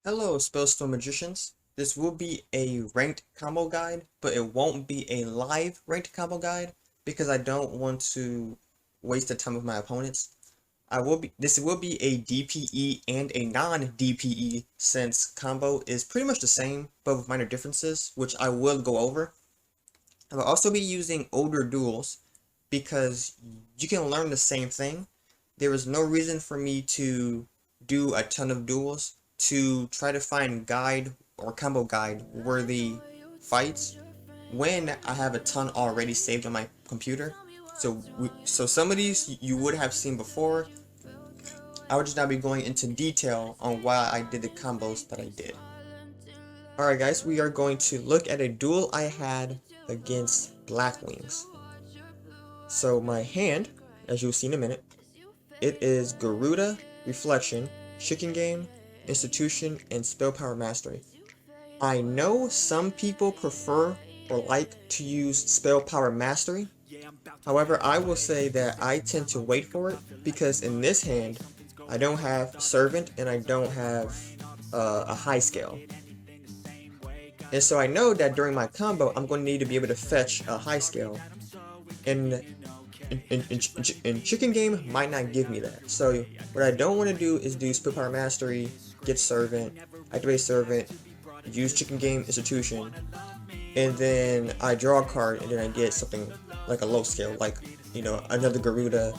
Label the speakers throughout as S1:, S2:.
S1: Hello, Spellstone Magicians. This will be a ranked combo guide, but it won't be a live ranked combo guide because I don't want to waste the time of my opponents. This will be a DPE and a non-DPE since combo is pretty much the same, but with minor differences, which I will go over. I will also be using older duels because you can learn the same thing. There is no reason for me to do a ton of duels to try to find guide or combo guide worthy fights when I have a ton already saved on my computer. So some of these you would have seen before. I would just now be going into detail on why I did the combos that I did. Alright guys, we are going to look at a duel I had against Blackwings. So my hand, as you'll see in a minute, it is Garuda, Reflection, Chicken Game, Institution, and Spell Power Mastery. I know some people prefer or like to use Spell Power Mastery. However, I will say that I tend to wait for it because in this hand, I don't have Servant and I don't have a high scale. And so I know that during my combo, I'm going to need to be able to fetch a high scale. And Chicken Game might not give me that. So what I don't want to do is do Spell Power Mastery, get Servant, activate Servant, use Chicken Game Institution, and then I draw a card and then I get something like a low scale, like, you know, another Garuda,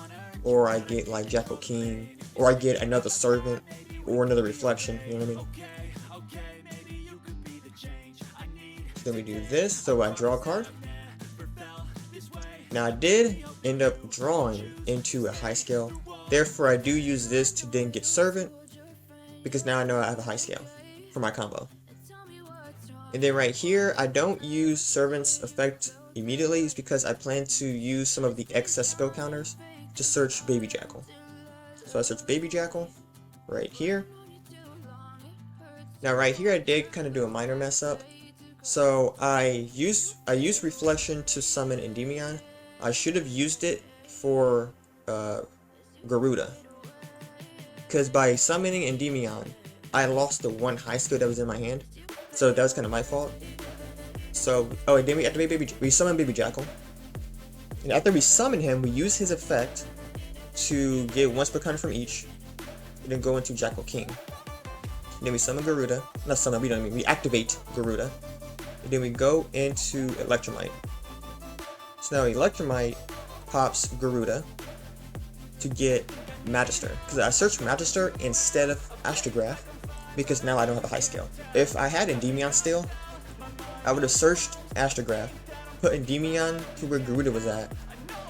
S1: or I get like Jackal King, or I get another Servant, or another Reflection, you know what I mean? So then we do this, so I draw a card. Now I did end up drawing into a high scale, therefore I do use this to then get Servant, because now I know I have a high scale for my combo. And then right here, I don't use Servant's effect immediately, it's because I plan to use some of the excess spell counters to search Baby Jackal. So I search Baby Jackal right here. Now right here I did kind of do a minor mess up. So I used Reflection to summon Endymion. I should have used it for Garuda, because by summoning Endymion, I lost the one high skill that was in my hand. So that was kind of my fault. So, and then we summon Baby Jackal. And after we summon him, we use his effect to get one spell counter from each, and then go into Jackal King. And then we summon Garuda. Not summon, we activate Garuda. And then we go into Electromite. So now Electromite pops Garuda to get Magister, because I searched Magister instead of Astrograph, because now I don't have a high scale. If I had Endymion still, I would have searched Astrograph, put Endymion to where Garuda was at,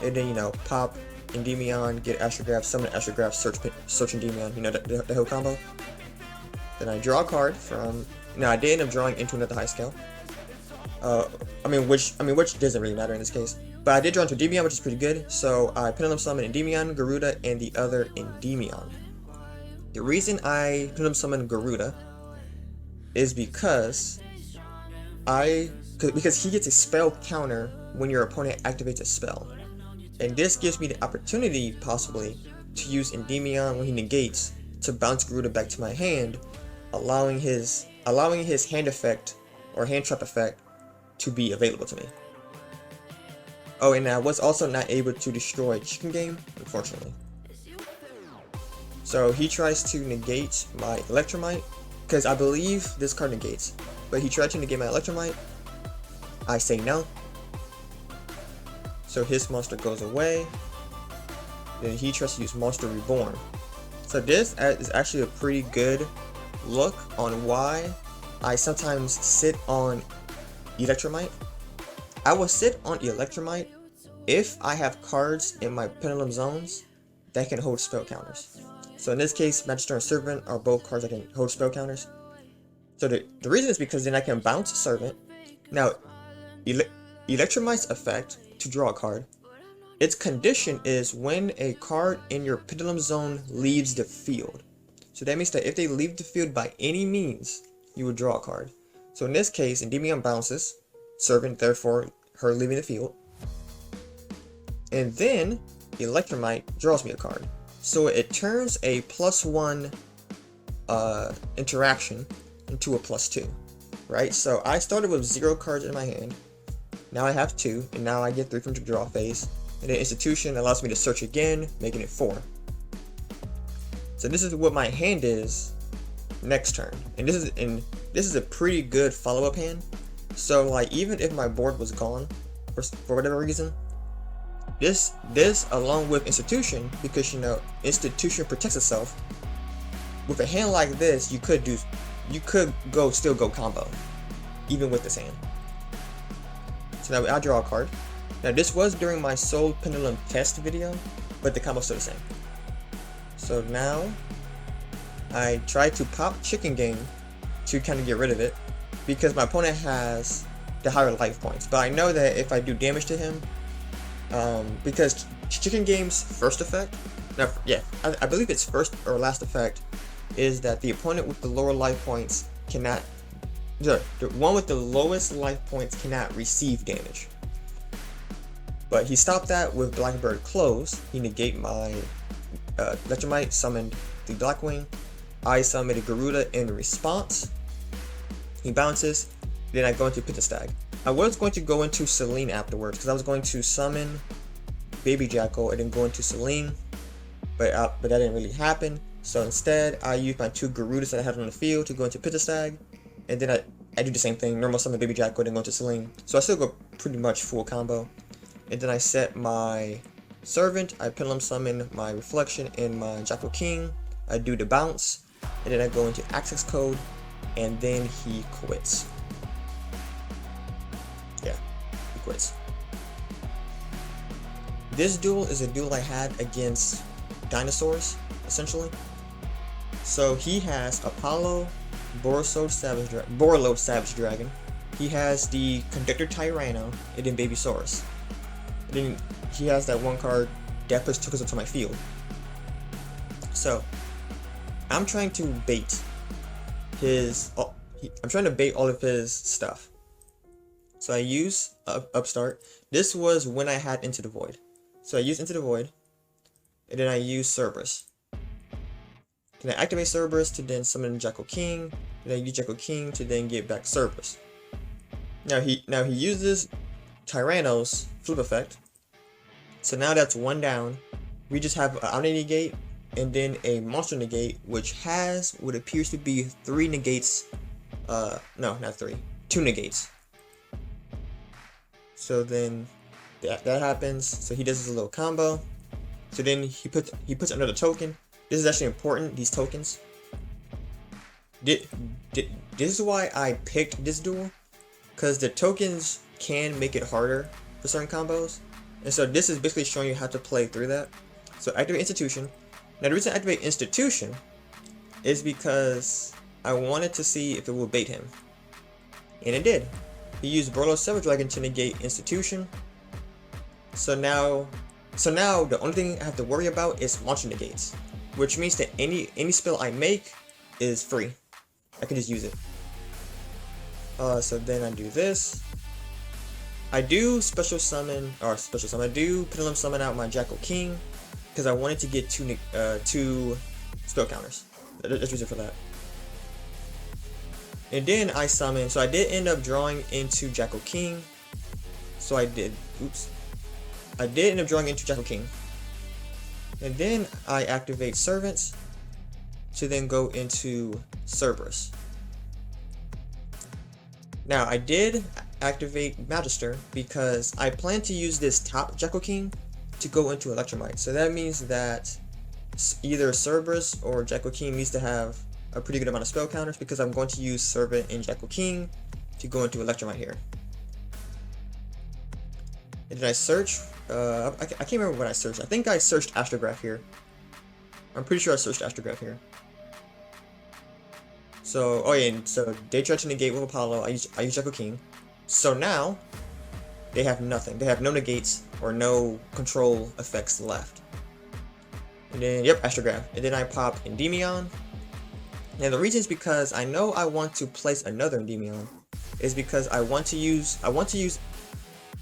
S1: and then, you know, pop Endymion, get Astrograph, summon Astrograph, search Endymion, you know, the whole combo. Then I draw a card from. Now I did end up drawing into another high scale. Which doesn't really matter in this case. But I did draw into Endymion, which is pretty good. So I Pendulum Summon Endymion, Garuda, and the other Endymion. The reason I Pendulum Summon Garuda is because he gets a spell counter when your opponent activates a spell. And this gives me the opportunity, possibly, to use Endymion when he negates to bounce Garuda back to my hand, allowing his hand effect or hand trap effect to be available to me. Oh, and I was also not able to destroy Chicken Game, unfortunately. So he tries to negate my Electromite, because I believe this card negates, but he tried to negate my Electromite. I say no. So his monster goes away. Then he tries to use Monster Reborn. So this is actually a pretty good look on why I sometimes sit on Electromite. I will sit on Electromite if I have cards in my Pendulum Zones that can hold spell counters. So in this case, Magister and Servant are both cards that can hold spell counters. So the reason is because then I can bounce Servant. Now, Electromite's effect to draw a card, its condition is when a card in your Pendulum Zone leaves the field. So that means that if they leave the field by any means, you would draw a card. So in this case, Endymion bounces Servant, therefore her leaving the field. And then Electromite draws me a card. So it turns a +1 interaction into a +2, right? So I started with 0 cards in my hand. Now I have 2, and now I get 3 from the draw phase. And then Institution allows me to search again, making it 4. So this is what my hand is next turn, and this is a pretty good follow-up hand. So like, even if my board was gone for whatever reason, this along with Institution, because you know Institution protects itself, with a hand like this you could still go combo even with this hand. So now I draw a card. Now this was during my Soul Pendulum test video, but the combo's still the same. So now I try to pop Chicken Game to kind of get rid of it, because my opponent has the higher life points. But I know that if I do damage to him, because Chicken Game's first effect, I believe its first or last effect is that the opponent with the lower life points cannot, the one with the lowest life points cannot receive damage. But he stopped that with Blackbird Close. He negate my Electromite, summoned the Blackwing. I summoned a Garuda in response. He bounces, then I go into Pitastag. I was going to go into Selene afterwards, because I was going to summon Baby Jackal and then go into Selene, but that didn't really happen. So instead, I used my 2 Garudas that I had on the field to go into Pitastag, and then I do the same thing, normal summon Baby Jackal, then go into Selene. So I still go pretty much full combo. And then I set my Servant, I Pendulum Summon my Reflection and my Jackal King. I do the bounce, and then I go into Access Code, and then he quits. Yeah, he quits. This duel is a duel I had against dinosaurs, essentially. So he has Apollo, Borload Savage Dragon. He has the Conductor Tyranno, and then Babysaurus. And then he has that one card that puts tokens into my field. So I'm trying to bait I'm trying to bait all of his stuff. So I use Upstart. This was when I had Into the Void. So I use Into the Void, and then I use Cerberus. Then I activate Cerberus to then summon Jackal King. Then I use Jackal King to then get back Cerberus. Now he uses Tyranno's flip effect. So now that's 1 down. We just have an Omni Negate and then a Monster Negate, which has what appears to be 3 negates. No, not 3. 2 negates. So then that happens. So he does his little combo. So then he puts another token. This is actually important, these tokens. This is why I picked this duel, because the tokens can make it harder for certain combos. And so this is basically showing you how to play through that. So activate Institution. Now the reason I activate Institution is because I wanted to see if it will bait him. And it did. He used Borload Savage Dragon to negate Institution. So now the only thing I have to worry about is launching negates, which means that any spell I make is free. I can just use it. So then I do this. I do I do Pendulum Summon out my Jackal King, because I wanted to get 2 spell counters. Let's use it for that. And then I summon, so I did end up drawing into Jackal King. So I did end up drawing into Jackal King. And then I activate Servants to then go into Cerberus. Now I did activate Magister because I plan to use this top Jackal King to go into Electromite. So that means that either Cerberus or Jackal King needs to have a pretty good amount of spell counters, because I'm going to use Servant and Jackal King to go into Electromite here. And then I search, I can't remember what I searched. I think I searched Astrograph here. I'm pretty sure I searched Astrograph here. So, oh yeah, and so they try to negate with Apollo. I use Jackal King. So now they have nothing. They have no negates or no control effects left. And then, yep, Astrograph. And then I pop Endymion. Now the reason is because I know I want to place another Endymion, is because I want to use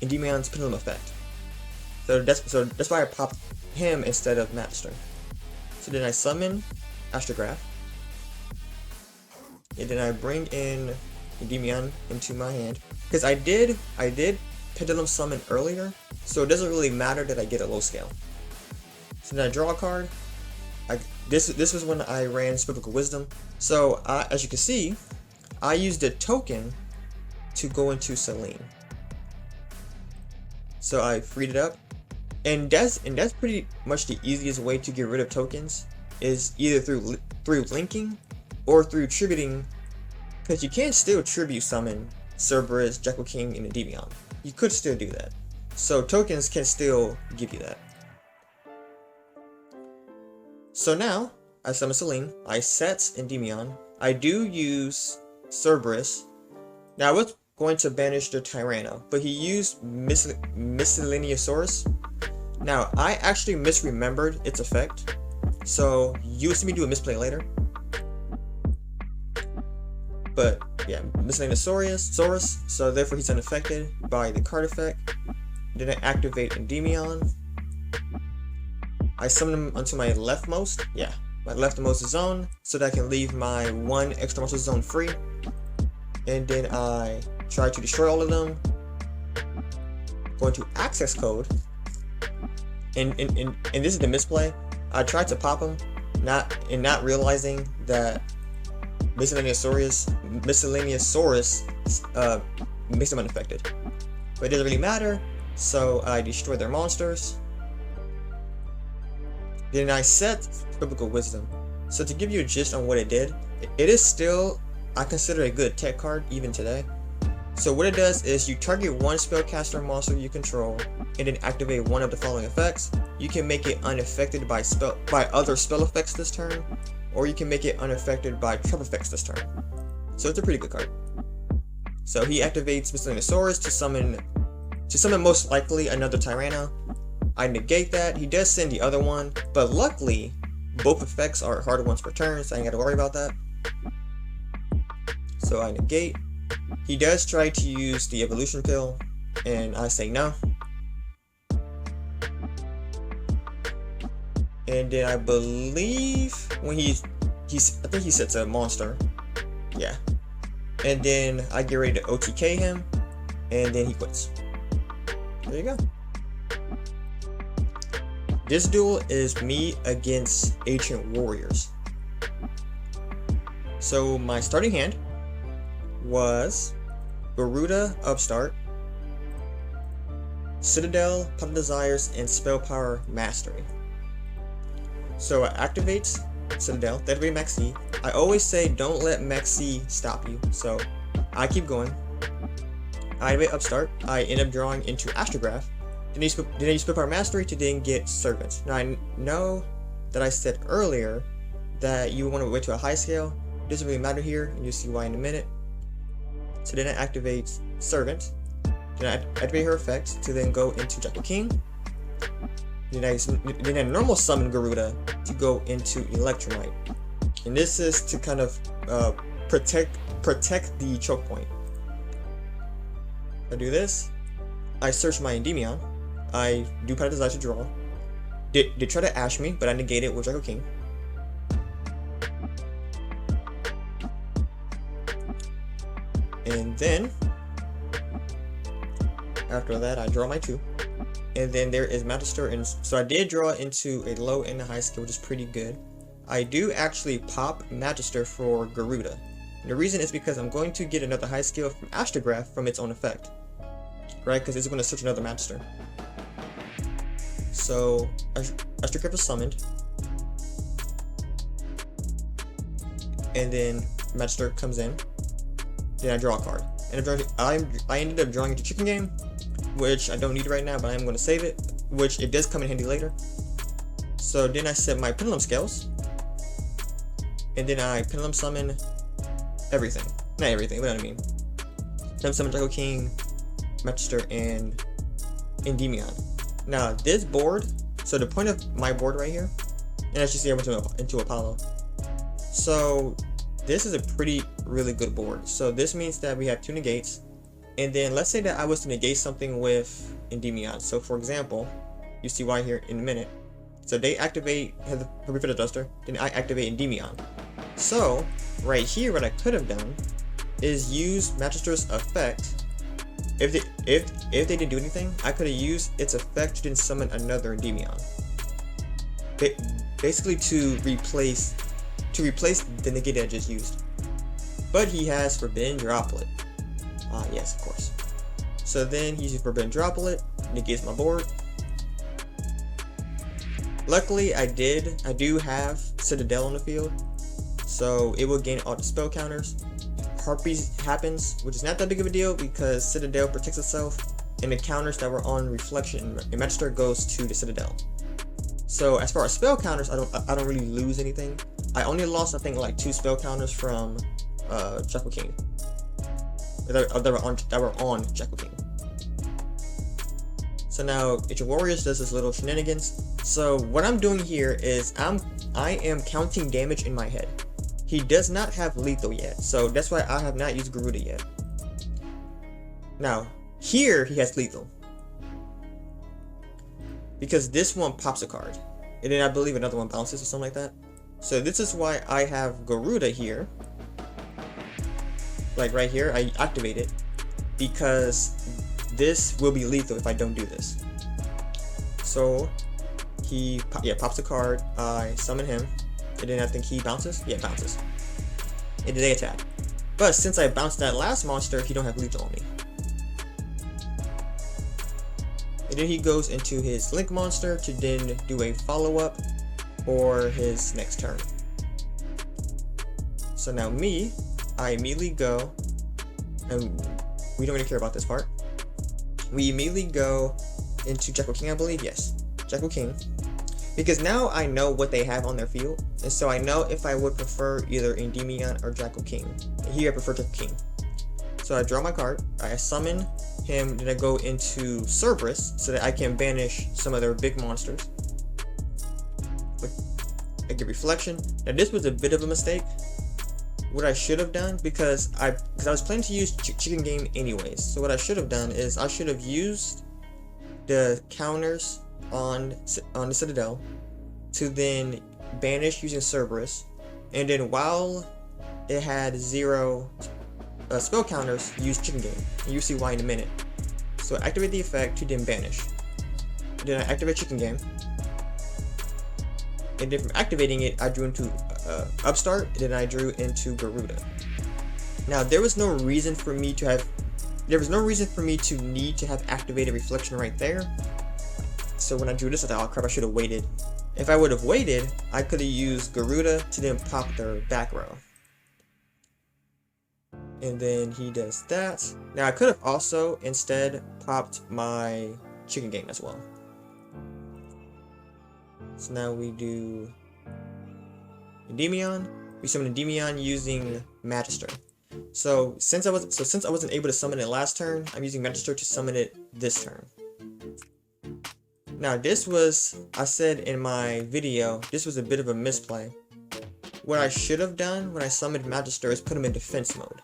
S1: Endymion's Pendulum effect. So that's why I popped him instead of Magister. So then I summon Astrograph. and then I bring in Endymion into my hand. Because I did Pendulum Summon earlier, so it doesn't really matter that I get a low scale. So then I draw a card. This was when I ran Spellbook Wisdom. So as you can see, I used a token to go into Selene. So I freed it up, and that's pretty much the easiest way to get rid of tokens, is either through linking or through tributing, because you can still tribute summon Cerberus, Jackal King, and Endymion. You could still do that. So tokens can still give you that. So now I summon Selene, I set Endymion, I do use Cerberus. Now I was going to banish the Tyranno, but he used Miscellaneousaurus. Now I actually misremembered its effect, so you'll see me do a misplay later. But yeah, Miscellaneousaurus, so therefore he's unaffected by the card effect. Then I activate Endymion. I summon him onto my leftmost, my leftmost zone, so that I can leave my one extra monster zone free. And then I try to destroy all of them. Go into access code. And this is the misplay. I tried to pop him, not realizing that Miscellaneousaurus makes them unaffected. But it doesn't really matter, so I destroy their monsters. Then I set Spellbook Wisdom. So to give you a gist on what it did, it is still, I consider, a good tech card even today. So what it does is you target one spellcaster monster you control and then activate one of the following effects. You can make it unaffected by other spell effects this turn, or you can make it unaffected by trap effects this turn. So it's a pretty good card. So he activates Miscellaneousaurus to summon most likely another Tyranno. I negate that. He does send the other one, but luckily both effects are hard once per turn, so I ain't gotta worry about that. So I negate. He does try to use the evolution pill, and I say no. And then I believe when I think he sets a monster. Yeah. And then I get ready to OTK him, and then he quits. There you go. This duel is me against Ancient Warriors. So my starting hand was Garuda Upstart, Citadel, Pot of Desires, and Spell Power Mastery. So I activate Citadel, that way Max C. I always say don't let Max C stop you, so I keep going. I activate Upstart, I end up drawing into Astrograph. Then I use Spell Power Mastery to then get Servant. Now I know that I said earlier that you want to wait to a high scale. It doesn't really matter here, and you'll see why in a minute. So then I activate Servant. Then I activate her effect to then go into Jackal King. Then I normal summon Garuda to go into Electromite. And this is to kind of protect the choke point. I do this. I search my Endymion. I do Pot of Desires to draw. They try to ash me, but I negate it with Jackal King. And then, after that, I draw my 2. And then there is Magister, and so I did draw into a low and a high skill, which is pretty good. I do actually pop Magister for Garuda. And the reason is because I'm going to get another high skill from Astrograph from its own effect. Right, because it's going to search another Magister. So, Astrograph is summoned. And then Magister comes in. Then I draw a card. And I ended up drawing into Chicken Game, which I don't need right now, but I am going to save it, which it does come in handy later. So then I set my Pendulum Scales. And then I Pendulum Summon everything. Not everything, but I mean. Pendulum Summon Jackal King, Magister, and Endymion. Now this board, so the point of my board right here, and as you see I went into Apollo. So this is a really good board. So this means that we have 2 negates, and then let's say that I was to negate something with Endymion. So for example, you see why here in a minute. So they activate, have the Prefect Duster, then I activate Endymion. So right here, what I could have done is use Magister's effect. If they didn't do anything, I could have used its effect to then summon another Endymion. Basically to replace the negative I just used. But he has Forbidden Droplet. Yes, of course. So then he uses Forbidden Droplet, negates my board. Luckily, I do have Citadel on the field, so it will gain all the spell counters. Harpies happens, which is not that big of a deal because Citadel protects itself, and the counters that were on Reflection and Magister goes to the Citadel. So as far as spell counters, I don't really lose anything. I only lost, I think, like 2 spell counters from Jackal King that were on Jackal King. So now Ancient Warriors does this little shenanigans. So what I'm doing here is I am counting damage in my head. He does not have lethal yet, so that's why I have not used Garuda yet. Now here he has lethal, because this one pops a card, and then I believe another one bounces or something like that. So this is why I have Garuda here. Like right here, I activate it because this will be lethal if I don't do this. So he pops a card, I summon him, and then I think he bounces. Yeah, bounces. And then they attack. But since I bounced that last monster, he don't have lethal on me. And then he goes into his Link monster to then do a follow-up for his next turn. So now I immediately go, and we don't really care about this part. We immediately go into Jackal King, I believe. Yes, Jackal King. Because now I know what they have on their field, and so I know if I would prefer either Endymion or Jackal King. And here I prefer Jackal King. So I draw my card, I summon him, then I go into Cerberus so that I can banish some of their big monsters. I get Reflection. Now this was a bit of a mistake. What I should have done, because I was planning to use Chicken Game anyways. So what I should have done is I should have used the counters on the Citadel to then banish using Cerberus, and then while it had 0 spell counters, use Chicken Game, and you'll see why in a minute. So activate the effect to then banish. Then I activate Chicken Game, and then from activating it, I drew into Upstart, and then I drew into Garuda. Now there was no reason for me to need to have activated Reflection right there. So when I drew this, I thought, oh crap, I should have waited. If I would have waited, I could have used Garuda to then pop their back row. And then he does that. Now I could have also instead popped my Chicken Game as well. So now we do Endymion. We summon Endymion using Magister. So since I wasn't able to summon it last turn, I'm using Magister to summon it this turn. Now this was, I said in my video, this was a bit of a misplay. What I should have done when I summoned Magister is put him in defense mode.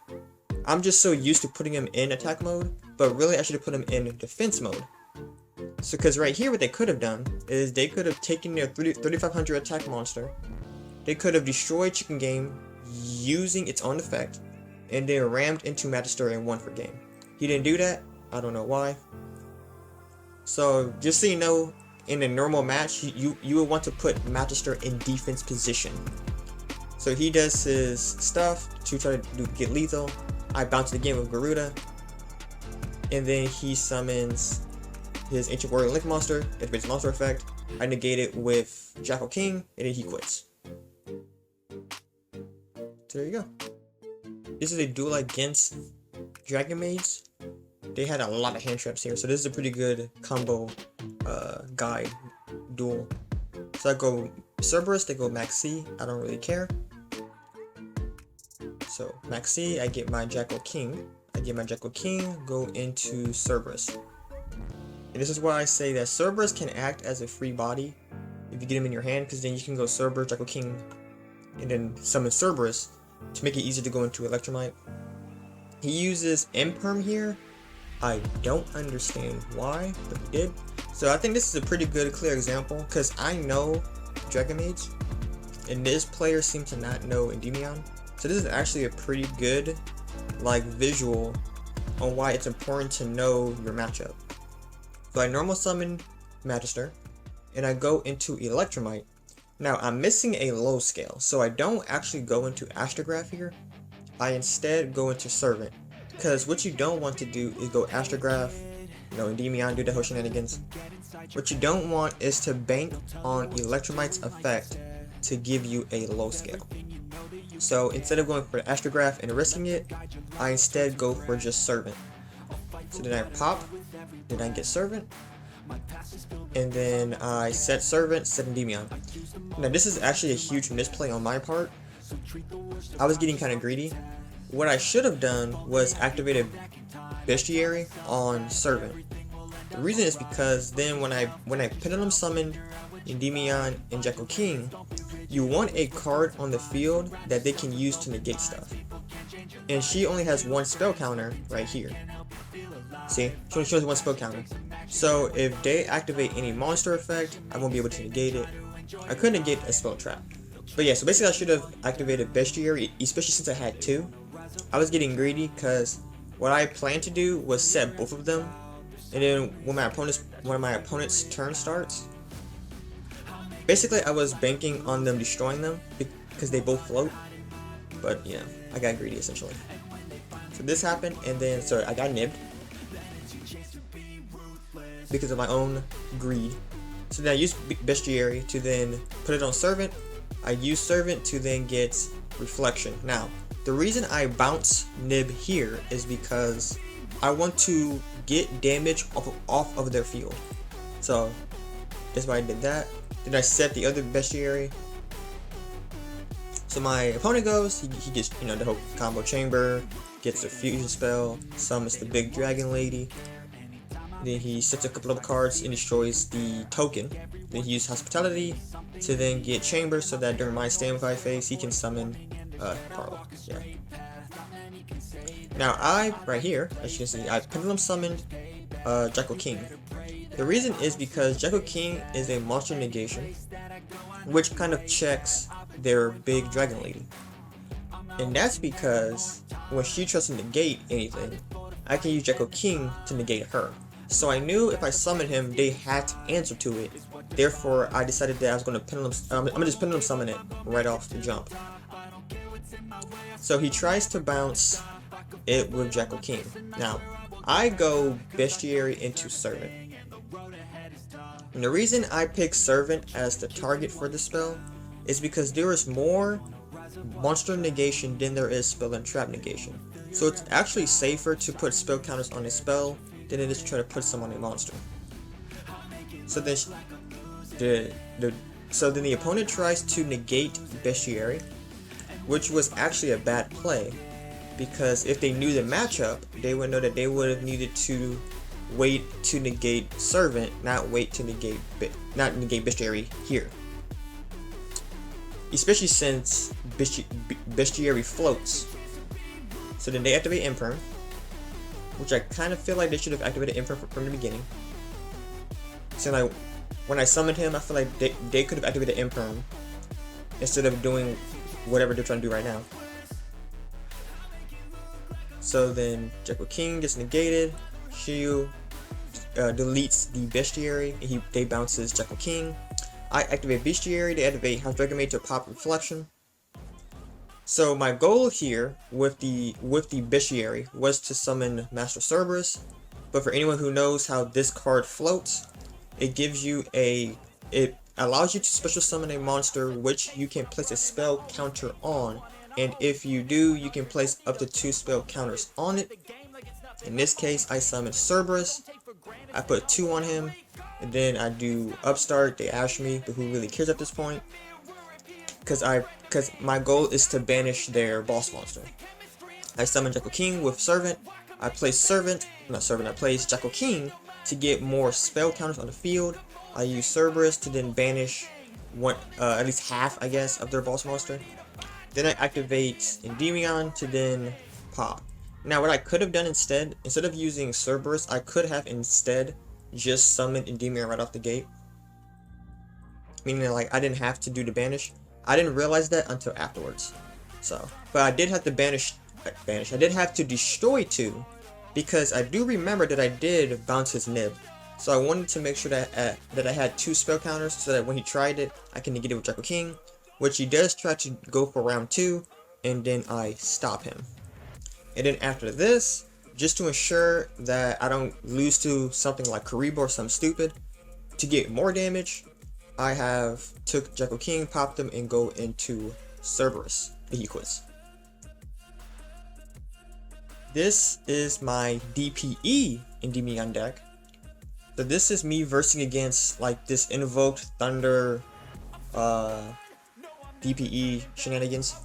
S1: I'm just so used to putting him in attack mode, but really I should have put him in defense mode. So because right here what they could have done is they could have taken their 3500 attack monster, they could have destroyed Chicken Game using its own effect, and then rammed into Magister and won for game. He didn't do that, I don't know why. So just so you know, in a normal match, you would want to put Magister in defense position. So he does his stuff to try to get lethal. I bounce the game with Garuda, and then he summons his Ancient Warrior Link monster, activates monster effect. I negate it with Jackal King, and then he quits. So there you go. This is a duel against Dragon Maids. They had a lot of hand traps here, so this is a pretty good combo guide duel. So I go Cerberus, they go Max C. I don't really care. So Max C, I get my Jackal King. Go into Cerberus. And this is why I say that Cerberus can act as a free body if you get him in your hand, because then you can go Cerberus, Jackal King, and then summon Cerberus to make it easier to go into Electromite. He uses Imperm here. I don't understand why, but he did. So I think this is a pretty good, clear example, because I know Dragon Maids. and this player seems to not know Endymion. So this is actually a pretty good like visual on why it's important to know your matchup. So I normal summon Magister, and I go into Electromite. Now I'm missing a low scale, so I don't actually go into Astrograph here. I instead go into Servant, because what you don't want to do is go Astrograph, you know, Endymion, do the whole shenanigans. What you don't want is to bank on Electromite's effect to give you a low scale. So instead of going for Astrograph and risking it, I instead go for just Servant. So then I pop, then I get Servant, and then I set Servant, set Endymion. Now this is actually a huge misplay on my part. I was getting kind of greedy. What I should have done was activated Bestiary on Servant. The reason is because then when I Pendulum summoned Endymion and Jackal King, you want a card on the field that they can use to negate stuff. And she only has one spell counter right here. See? She only shows one spell counter. So if they activate any monster effect, I won't be able to negate it. I could negate a spell trap. But yeah, so basically I should have activated Bestiary, especially since I had two. I was getting greedy because what I planned to do was set both of them, and then when my opponent's turn starts, basically I was banking on them destroying them because they both float. But yeah, I got greedy essentially. So this happened, and then so I got nibbed because of my own greed. So then I used Bestiary to then put it on Servant. I use Servant to then get Reflection. Now, the reason I bounce nib here is because I want to get damage off of their field. So that's why I did that. Then I set the other Bestiary. So my opponent goes, he gets, you know, the whole combo chamber, gets a fusion spell, summons the big dragon lady. Then he sets a couple of cards and destroys the token. Then he uses Hospitality to then get Chamber so that during my standby phase he can summon Carlo. Yeah. Now right here, as you can see, I Pendulum summoned Jackal King. The reason is because Jackal King is a monster negation, which kind of checks their big dragon lady. And that's because when she tries to negate anything, I can use Jackal King to negate her. So I knew if I summoned him, they had to answer to it. Therefore, I decided that I was going to Pendulum. I'm gonna just Pendulum summon it right off the jump. So he tries to bounce it with Jackal King. Now, I go Bestiary into Servant. And the reason I pick Servant as the target for the spell is because there is more monster negation than there is spell and trap negation. So it's actually safer to put spell counters on a spell than it is to try to put some on a monster. So then the opponent tries to negate Bestiary, which was actually a bad play, because if they knew the matchup, they would know that they would have needed to wait to negate Servant, not wait to negate Bestiary here. Especially since Bestiary floats. So then they activate Imperm, which I kind of feel like they should have activated Imperm from the beginning. So like, when I summoned him, I feel like they could have activated Imperm instead of doing whatever they're trying to do right now. So then Jackal King gets negated, Shiyu deletes the Bestiary, and they bounces Jackal King. I activate Bestiary, they activate House Dragon Maid to pop Reflection. So my goal here with the Bestiary was to summon Master Cerberus, but for anyone who knows how this card floats, it allows you to special summon a monster which you can place a spell counter on, and if you do, you can place up to 2 spell counters on it. In this case, I summoned Cerberus, I put 2 on him, and then I do Upstart, they ash me, but who really cares at this point? Because my goal is to banish their boss monster. I summon Jackal King with Servant, I place I place Jackal King to get more spell counters on the field. I use Cerberus to then banish at least half, I guess, of their boss monster. Then I activate Endymion to then pop. Now what I could have done instead of using Cerberus, I could have instead just summoned Endymion right off the gate. Meaning like I didn't have to do the banish. I didn't realize that until afterwards. So, but I did have to banish. I did have to destroy 2 because I do remember that I did bounce his nib. So I wanted to make sure that I had 2 spell counters so that when he tried it, I can negate it with Jackal King, which he does try to go for round 2, and then I stop him. And then after this, just to ensure that I don't lose to something like Kariba or something stupid, to get more damage, I have took Jackal King, popped him, and go into Cerberus, but he quits. This is my DPE Endymion deck. So this is me versing against like this invoked thunder DPE shenanigans.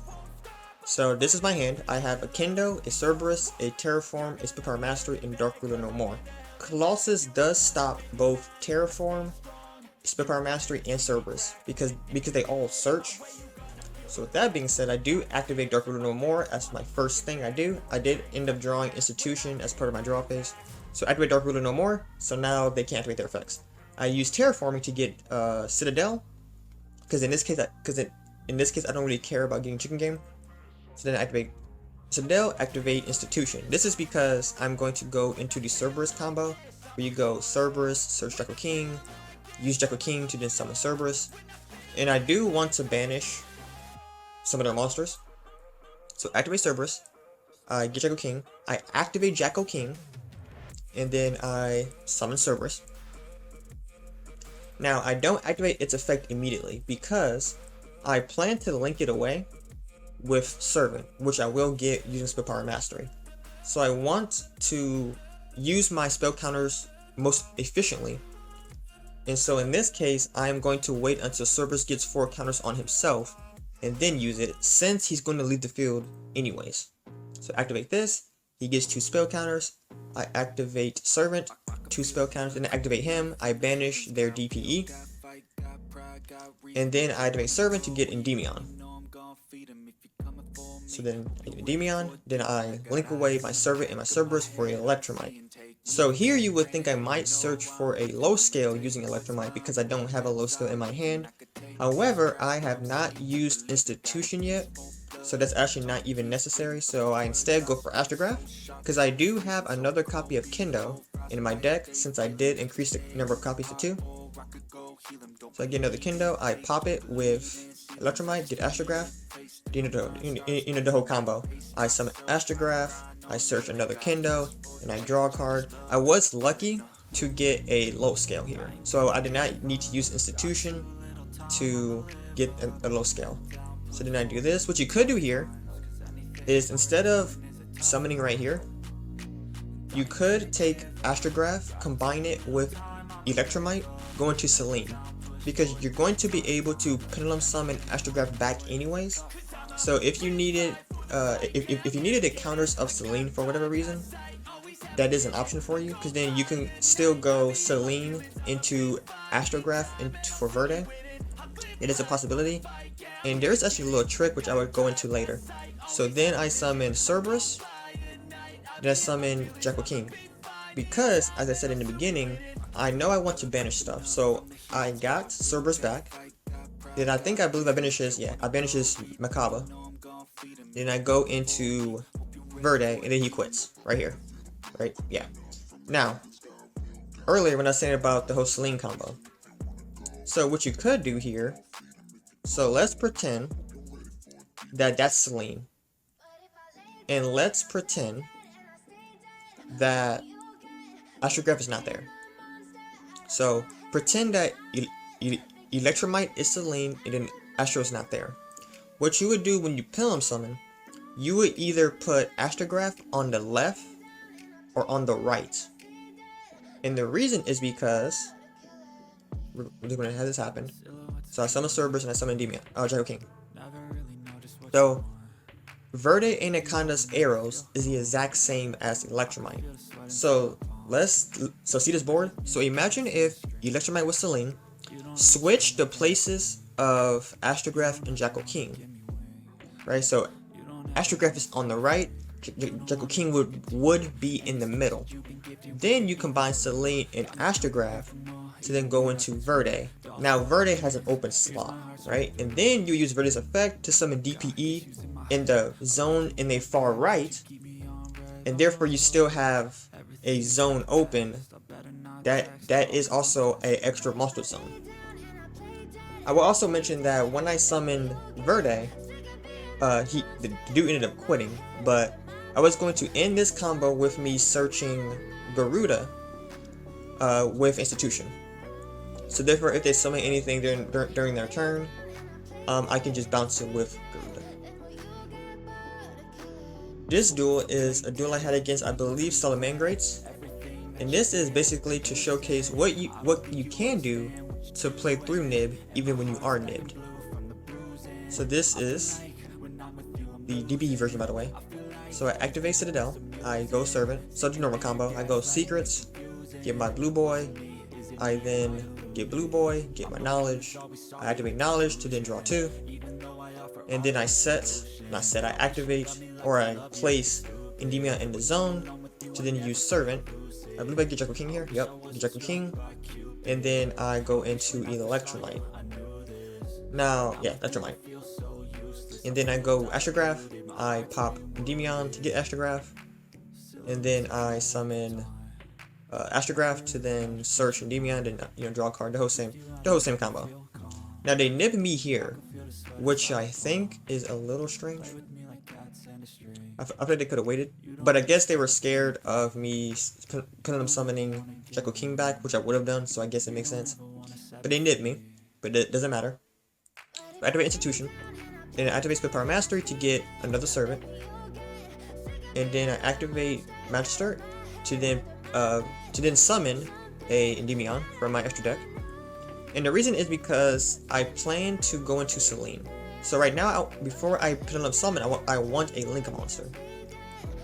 S1: So this is my hand. I have a Kendo, a Cerberus, a Terraform, a Spellbook Mastery, and Dark Ruler No More. Colossus does stop both Terraform, Spellbook Mastery, and Cerberus because they all search. So with that being said, I do activate Dark Ruler No More as my first thing I do. I did end up drawing Institution as part of my draw phase. So activate Dark Ruler No More, so now they can't activate their effects. I use Terraforming to get Citadel, because in this case I don't really care about getting Chicken Game. So then I activate Citadel, activate Institution. This is because I'm going to go into the Cerberus combo, where you go Cerberus, search Jackal King, use Jackal King to then summon Cerberus. And I do want to banish some of their monsters. So activate Cerberus, I get Jackal King, I activate Jackal King, and then I summon Cerberus. Now I don't activate its effect immediately because I plan to link it away with Servant, which I will get using Spellbook Mastery. So I want to use my spell counters most efficiently. And so in this case, I am going to wait until Cerberus gets 4 counters on himself and then use it, since he's going to leave the field anyways. So activate this, he gets 2 spell counters, I activate Servant, 2 spell counters, and I activate him, I banish their DPE, and then I activate Servant to get Endymion. So then I get Endymion, then I link away my Servant and my Cerberus for an Electromite. So here you would think I might search for a low scale using Electromite because I don't have a low scale in my hand. However, I have not used Institution yet, so that's actually not even necessary. So I instead go for Astrograph, because I do have another copy of Kendo in my deck since I did increase the number of copies to 2. So I get another Kendo, I pop it with Electromite, get Astrograph, the whole combo. I summon Astrograph, I search another Kendo, and I draw a card. I was lucky to get a low scale here, so I did not need to use Institution to get a low scale. So then I do this. What you could do here is, instead of summoning right here, you could take Astrograph, combine it with Electromite, go into Selene, because you're going to be able to Pendulum Summon Astrograph back anyways. So if you needed if you needed the counters of Selene for whatever reason, that is an option for you, because then you can still go Selene into Astrograph for Verde. It is a possibility, and there's actually a little trick which I would go into later. So then I summon Cerberus, then I summon Jackal King, because as I said in the beginning, I know I want to banish stuff. So I got Cerberus back, then I believe I banishes Macabre, then I go into Verde, and then he quits right here, right? Yeah. Now, earlier when I was saying about the whole Selene combo, so what you could do here, so let's pretend that that's Selene, and let's pretend that Astrograph is not there. So pretend that Electromite is Selene and then Astro is not there. What you would do when you Pendulum Summon, you would either put Astrograph on the left or on the right. And the reason is because we're going to have this happen. So I summon Cerberus and I summon Endymion, Jackal King. So Verde and Akanda's arrows is the exact same as Electromite. So see this board? So imagine if Electromite was Selene, switch the places of Astrograph and Jackal King. Right? So Astrograph is on the right, Jackal King would be in the middle. Then you combine Selene and Astrograph to then go into Verde. Now Verde has an open slot, right? And then you use Verde's effect to summon DPE in the zone in the far right, and therefore you still have a zone open that is also an extra monster zone. I will also mention that when I summoned Verde, the dude ended up quitting, but I was going to end this combo with me searching Garuda with Institution. So therefore, if they summon anything during their turn, I can just bounce it with Garuda. This duel is a duel I had against, I believe, Salamangrates, and this is basically to showcase what you can do to play through Nib even when you are nibbed. So this is the DPE version, by the way. So I activate Citadel, I go Servant, so the normal combo. I go Secrets, get my Blue Boy, I then get Blue Boy, get my Knowledge, I activate Knowledge to then draw 2, and then I activate, or I place Endymion in the zone to then use Servant. I Blue Boy, get Jackal King here, yep, get Jackal King, and then I go into Electrolyte. Now, yeah, Electrolyte. And then I go Astrograph, I pop Endymion to get Astrograph, and then I summon Astrograph to then search Endymion and draw a card. The whole same combo. Now they nib me here, which I think is a little strange. I thought they could have waited, but I guess they were scared of me them summoning Jackal King back, which I would have done, so I guess it makes sense. But they nib me, but it doesn't matter. I activate Institution, then I activate Spellbook Mastery to get another Servant, and then I activate Magister to then summon a Endymion from my extra deck. And the reason is because I plan to go into Selene. So right now, before I put on summon, I want a Link monster.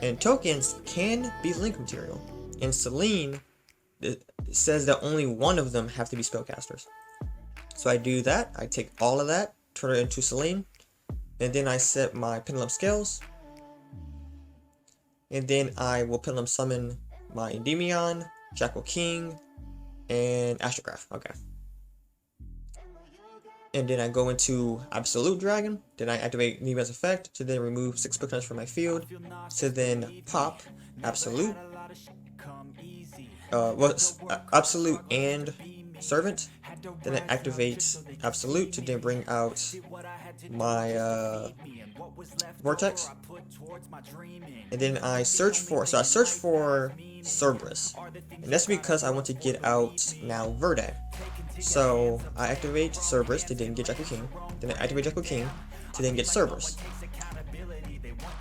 S1: And tokens can be Link material. And Selene says that only one of them have to be spellcasters. So I do that, I take all of that, turn it into Selene, and then I set my Pendulum Scales. And then I will Pendulum Summon my Endymion, Jackal King, and Astrograph. Okay. And then I go into Absolute Dragon. Then I activate Nibel's effect to then remove 6 Pokemon from my field. To then pop Absolute. Absolute and Servant. Then I activate Absolute to then bring out my Vortex. And then I search for Cerberus. And that's because I want to get out now Verde. So I activate Cerberus to then get Jackal King. Then I activate Jackal King to then get Cerberus.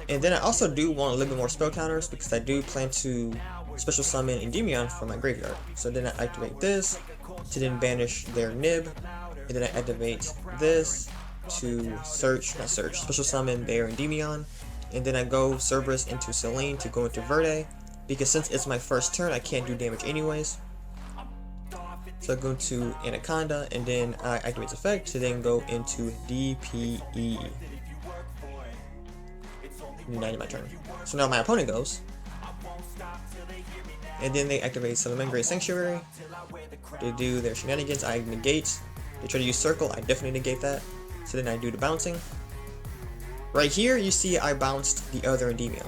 S1: And then I also do want a little bit more spell counters because I do plan to special summon Endymion from my graveyard. So then I activate this to then banish their nib. And then I activate this to special summon their Endymion. And then I go Cerberus into Selene to go into Verde. Because since it's my first turn, I can't do damage anyways. So I go to Anaconda, and then I activate its effect to then go into DPE. And end my turn. So now my opponent goes. And then they activate Salamangrate's Sanctuary. They do their shenanigans, I negate. They try to use Circle, I definitely negate that. So then I do the bouncing. Right here, you see I bounced the other Endymion.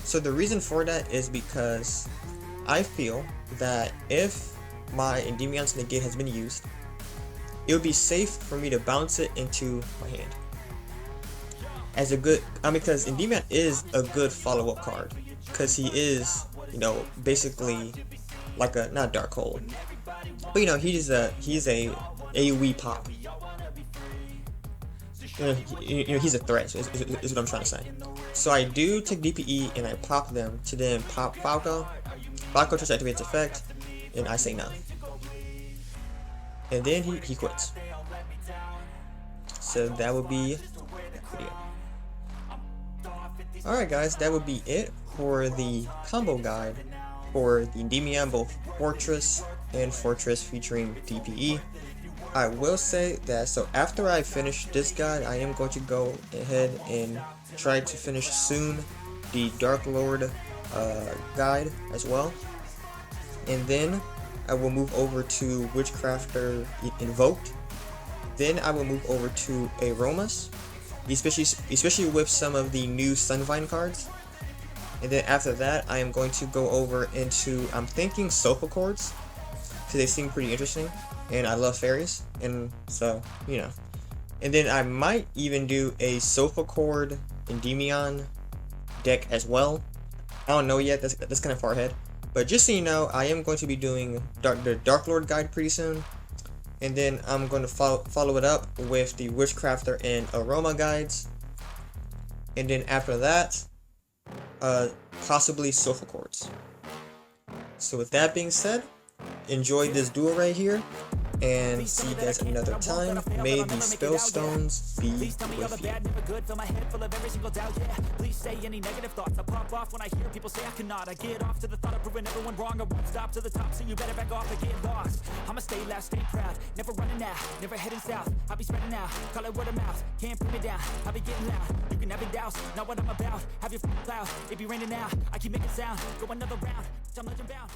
S1: So the reason for that is because I feel that if my Endymion's negate has been used, it would be safe for me to bounce it into my hand. As a good, because Endymion is a good follow-up card, because he is, basically like a, not Darkhold, but he's a AoE pop. He's a threat, is what I'm trying to say. So I do take DPE and I pop them to then pop Falco. Falco tries to activate its effect, and I say no. And then he quits. So that would be the video. Alright guys, that would be it for the combo guide for the Endymion, both Fortress and Fortress featuring DPE. I will say that, so after I finish this guide, I am going to go ahead and try to finish soon the Darklord guide as well. And then I will move over to Witchcrafter Invoked. Then I will move over to Aromas, especially with some of the new Sunvine cards. And then after that, I am going to go over into, I'm thinking Sofa Chords, because they seem pretty interesting, and I love fairies, and so, you know. And then I might even do a Sofa Chord Endymion deck as well. I don't know yet, that's kind of far ahead. But just so you know, I am going to be doing the Darklord guide pretty soon. And then I'm going to follow it up with the Witchcrafter and Aroma guides. And then after that, possibly Sofa Chords. So with that being said, enjoy this duel right here, and see you guys another time. May the Spellstones be with you.
S2: Please say any negative thoughts. I pop off when I hear people say I cannot. I get off to the thought of proving everyone wrong. I won't stop to the top, so you better back off and get lost. I'ma stay loud, stay proud, never running out, never heading south. I'll be spreading out, call it word of mouth. Can't put me down, I'll be getting loud. You can have it douse, not what I'm about. Have your cloud, it be raining now. I keep making sound, go another round, I'm legend bound.